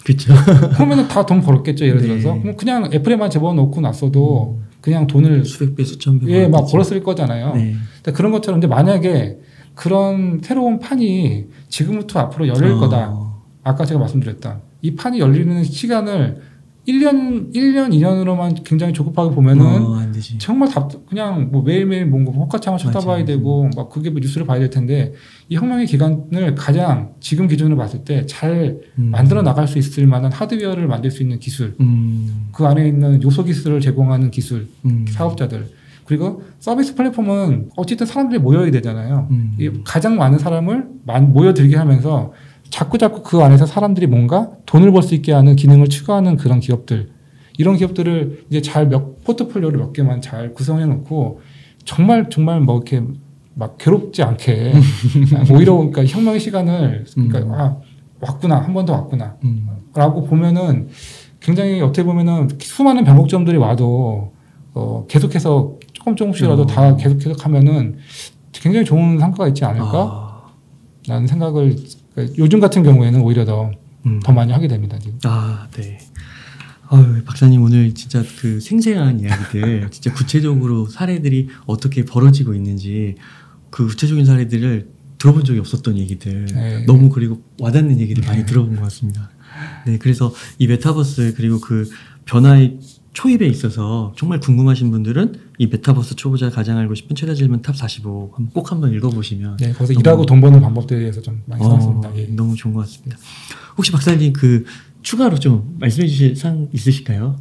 그렇죠. 그러면은 다 돈 벌었겠죠. 예를 들어서. 네. 그럼 그냥 애플에만 집어넣고 났어도 그냥 돈을 수백 배, 수천 배. 막 벌었을 거잖아요. 네. 그런 것처럼 이제 만약에 그런 새로운 판이 지금부터 앞으로 열릴 거다. 아까 제가 말씀드렸던 이 판이 열리는 시간을 1년, 2년으로만 굉장히 조급하게 보면은 안 되지. 정말 그냥 뭐 매일매일 뭔가 똑같이 한번 쳐다봐야 되고 막 그게 뭐 뉴스를 봐야 될 텐데 이 혁명의 기간을 가장 지금 기준으로 봤을 때 잘 만들어 나갈 수 있을 만한 하드웨어를 만들 수 있는 기술, 그 안에 있는 요소 기술을 제공하는 기술, 사업자들, 그리고 서비스 플랫폼은 어쨌든 사람들이 모여야 되잖아요. 이 가장 많은 사람을 모여들게 하면서 자꾸 그 안에서 사람들이 뭔가 돈을 벌 수 있게 하는 기능을 추가하는 그런 기업들, 이런 기업들을 이제 포트폴리오를 몇 개만 잘 구성해 놓고 정말 뭐 이렇게 막 괴롭지 않게 오히려 그러니까 혁명의 시간을 그러니까 왔구나, 한 번 더 왔구나 라고 보면은 굉장히 어떻게 보면은 수많은 변곡점들이 와도 계속해서 조금씩이라도 다 계속 하면은 굉장히 좋은 성과가 있지 않을까 라는 생각을 요즘 같은 경우에는 오히려 더 많이 하게 됩니다. 지금. 네. 박사님 오늘 진짜 그 생생한 이야기들, 진짜 구체적으로 사례들이 어떻게 벌어지고 있는지 그 구체적인 사례들을 들어본 적이 없었던 얘기들, 네. 너무 그리고 와닿는 얘기들 많이 들어본 것 같습니다. 네, 그래서 이 메타버스 그리고 그 변화의 초입에 있어서 정말 궁금하신 분들은 이 메타버스 초보자 가장 알고 싶은 최다 질문 탑 45 꼭 한번 읽어보시면. 네, 거기서 일하고 돈 버는 방법들에 대해서 좀 많이 써놨습니다. 예. 너무 좋은 것 같습니다. 혹시 박사님 그 추가로 좀 말씀해 주실 사항 있으실까요?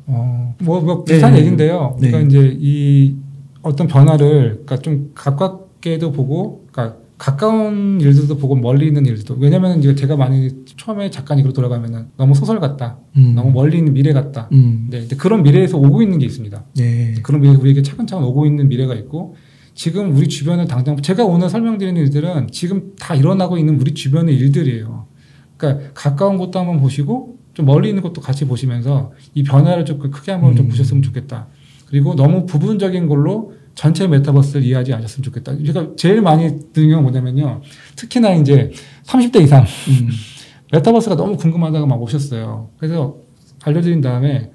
뭐 비슷한 네. 얘기인데요. 네. 그러니까 이제 이 어떤 변화를 그러니까 좀 가깝게도 보고, 그러니까 가까운 일들도 보고 멀리 있는 일들도. 왜냐면 이제 제가 많이 처음에 작가닉으로 돌아가면은 너무 소설 같다, 너무 멀리 있는 미래 같다. 네, 그런 미래에서 오고 있는 게 있습니다. 네. 그런 미래, 우리에게 차근차근 오고 있는 미래가 있고, 지금 우리 주변을 당장 제가 오늘 설명드리는 일들은 지금 다 일어나고 있는 우리 주변의 일들이에요. 그러니까 가까운 것도 한번 보시고 좀 멀리 있는 것도 같이 보시면서 이 변화를 좀 크게 한번 좀 보셨으면 좋겠다. 그리고 너무 부분적인 걸로 전체 메타버스를 이해하지 않으셨으면 좋겠다. 제가 제일 많이 드는 경우가 뭐냐면요. 특히나 이제 30대 이상 메타버스가 너무 궁금하다가 막 오셨어요. 그래서 알려드린 다음에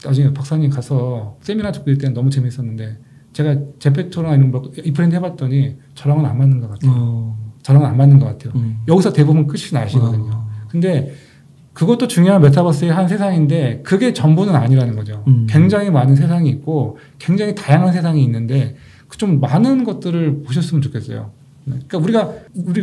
나중에 박사님 가서 세미나 듣고 있을 때는 너무 재밌었는데 제가 제페토나 이런 거 이프렌드 해봤더니 저랑은 안 맞는 것 같아요. 저랑은 안 맞는 것 같아요. 여기서 대부분 끝이 나시거든요. 근데 그것도 중요한 메타버스의 한 세상인데 그게 전부는 아니라는 거죠. 굉장히 많은 세상이 있고 굉장히 다양한 세상이 있는데 좀 많은 것들을 보셨으면 좋겠어요. 그러니까 우리가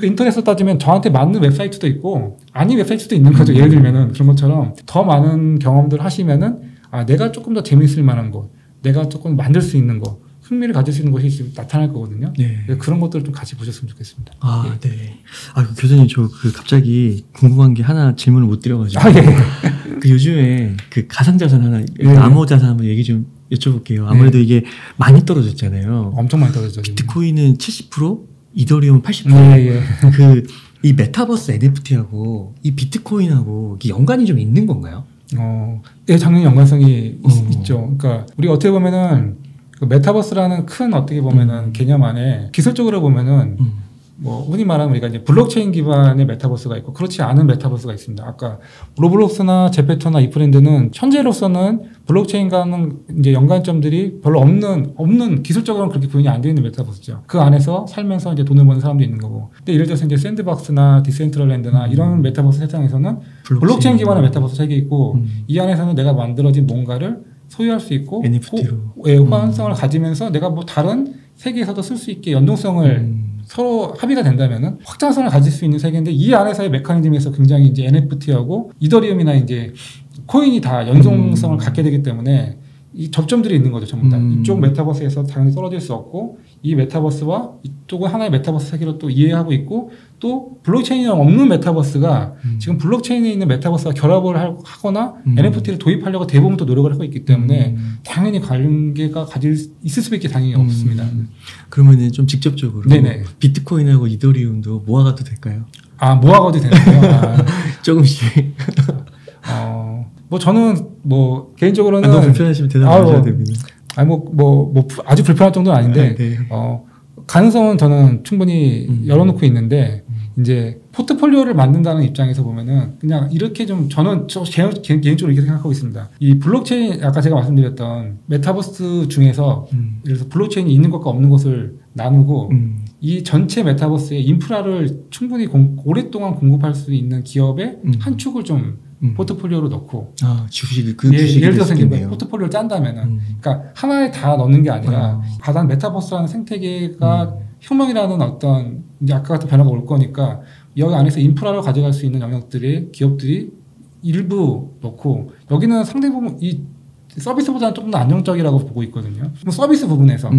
인터넷으로 따지면 저한테 맞는 웹사이트도 있고 아닌 웹사이트도 있는 거죠. 예를 들면은 그런 것처럼 더 많은 경험들 하시면은 내가 조금 더 재미있을 만한 것, 내가 조금 만들 수 있는 것, 흥미를 가질 수 있는 것이 지금 나타날 거거든요. 네. 그런 것들을 좀 같이 보셨으면 좋겠습니다. 네. 교수님 저 감자기 궁금한 게 하나 질문을 못 드려가지고. 그 요즘에 그 가상자산 하나, 암호자산 한번 얘기 좀 여쭤볼게요. 아무래도 이게 많이 떨어졌잖아요. 엄청 많이 떨어졌죠. 비트코인은 70%, 이더리움 80%. 이 메타버스 NFT하고 이 비트코인하고 이게 연관이 좀 있는 건가요? 당연히 연관성이 있죠. 그러니까 우리가 어떻게 보면은 그 메타버스라는 큰 어떻게 보면은 개념 안에 기술적으로 보면은 뭐 흔히 말하면 우리가 이제 블록체인 기반의 메타버스가 있고 그렇지 않은 메타버스가 있습니다. 아까 로블록스나 제페토나 이프랜드는 현재로서는 블록체인과는 이제 연관점들이 별로 없는 기술적으로는 그렇게 구현이 안 되어 있는 메타버스죠. 그 안에서 살면서 이제 돈을 버는 사람도 있는 거고. 근데 예를 들어서 이제 샌드박스나 디센트럴랜드나 이런 메타버스 세상에서는 블록체인 기반의 메타버스 세계 있고 이 안에서는 내가 만들어진 뭔가를 소유할 수 있고 NFT로 호환성을 가지면서 내가 뭐 다른 세계에서도 쓸 수 있게 연동성을 서로 합의가 된다면은 확장성을 가질 수 있는 세계인데 이 안에서의 메커니즘에서 굉장히 이제 NFT하고 이더리움이나 이제 코인이 다 연동성을 갖게 되기 때문에 이 접점들이 있는 거죠, 전부 다. 이쪽 메타버스에서 당연히 떨어질 수 없고 이 메타버스와 이쪽은 하나의 메타버스 세계로 또 이해하고 있고 또 블록체인이 없는 메타버스가 지금 블록체인에 있는 메타버스와 결합을 하거나 NFT를 도입하려고 대부분 또 노력을 하고 있기 때문에 당연히 관계가 있을 수밖에 당연히 없습니다. 그러면은 좀 직접적으로 네네. 비트코인하고 이더리움도 모아가도 될까요? 아, 모아가도 되나요? 조금씩. 뭐 저는 뭐 개인적으로는 너무 불편하시면 대답하셔야 됩니다. 아주 불편할 정도는 아닌데 네. 가능성은 저는 충분히 열어놓고 있는데 이제 포트폴리오를 만든다는 입장에서 보면은 그냥 이렇게 좀 저는 개인적으로 이렇게 생각하고 있습니다. 이 블록체인 아까 제가 말씀드렸던 메타버스 중에서 예를 들어서 블록체인이 있는 것과 없는 것을 나누고 이 전체 메타버스의 인프라를 충분히 오랫동안 공급할 수 있는 기업의 한 축을 좀 포트폴리오로 넣고 주식이 예를 들어서 포트폴리오를 짠다면은 그러니까 하나에 다 넣는 게 아니라 가장 메타버스라는 생태계가 혁명이라는 어떤 이제 아까 같은 변화가 올 거니까 여기 안에서 인프라를 가져갈 수 있는 영역들이 기업들이 일부 넣고 여기는 상대 부분 이 서비스보다는 조금 더 안정적이라고 보고 있거든요. 서비스 부분에서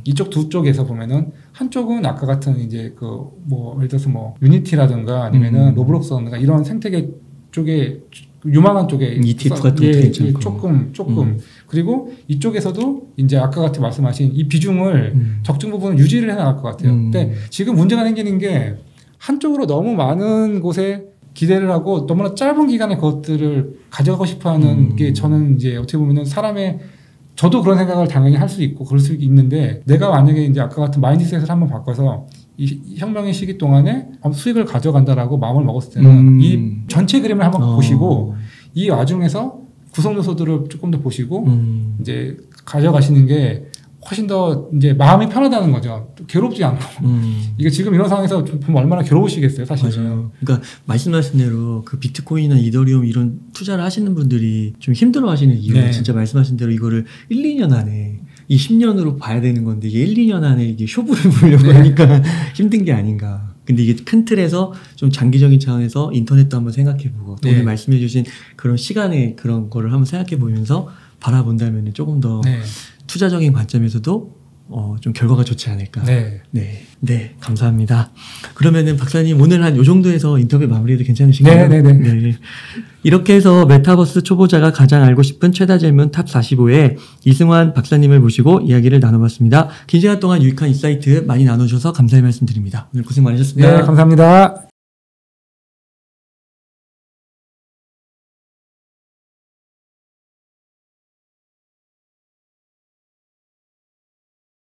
이쪽 두 쪽에서 보면은 한쪽은 아까 같은 이제 그 뭐 예를 들어서 뭐 유니티라든가 아니면은 로블록스라든가 이런 생태계 쪽에 유망한 쪽에 ETF 같은 것도 괜찮고 조금 그리고 이쪽에서도 이제 아까 같이 말씀하신 이 비중을 적정 부분을 유지를 해나갈 것 같아요. 근데 지금 문제가 생기는 게 한쪽으로 너무 많은 곳에 기대를 하고 너무나 짧은 기간에 그것들을 가져가고 싶어하는 게 저는 이제 어떻게 보면은 저도 그런 생각을 당연히 할 수 있고 그럴 수 있는데 내가 만약에 이제 아까 같은 마인드셋을 한번 바꿔서 이 혁명의 시기 동안에 수익을 가져간다라고 마음을 먹었을 때는 이 전체 그림을 한번 보시고 이 와중에서 구성 요소들을 조금 더 보시고 이제 가져가시는 게 훨씬 더 이제 마음이 편하다는 거죠. 괴롭지 않고. 이게 지금 이런 상황에서 보면 얼마나 괴로우시겠어요, 사실. 맞아요. 그러니까 말씀하신 대로 그 비트코인이나 이더리움 이런 투자를 하시는 분들이 좀 힘들어 하시는 이유는 진짜 말씀하신 대로 이거를 1, 2년 안에 이 10년으로 봐야 되는 건데 이게 1, 2년 안에 이게 쇼부를 보려고 하니까 힘든 게 아닌가. 근데 이게 큰 틀에서 좀 장기적인 차원에서 인터넷도 한번 생각해보고 또 오늘 말씀해주신 그런 시간의 그런 거를 한번 생각해보면서 바라본다면 조금 더 투자적인 관점에서도 좀 결과가 좋지 않을까. 네, 감사합니다. 그러면은 박사님 오늘 한 요 정도에서 인터뷰 마무리해도 괜찮으신가요? 네. 이렇게 해서 메타버스 초보자가 가장 알고 싶은 최다 질문 탑 45에 이승환 박사님을 모시고 이야기를 나눠봤습니다. 긴 시간 동안 유익한 인사이트 많이 나눠주셔서 감사의 말씀드립니다. 오늘 고생 많으셨습니다. 네, 감사합니다.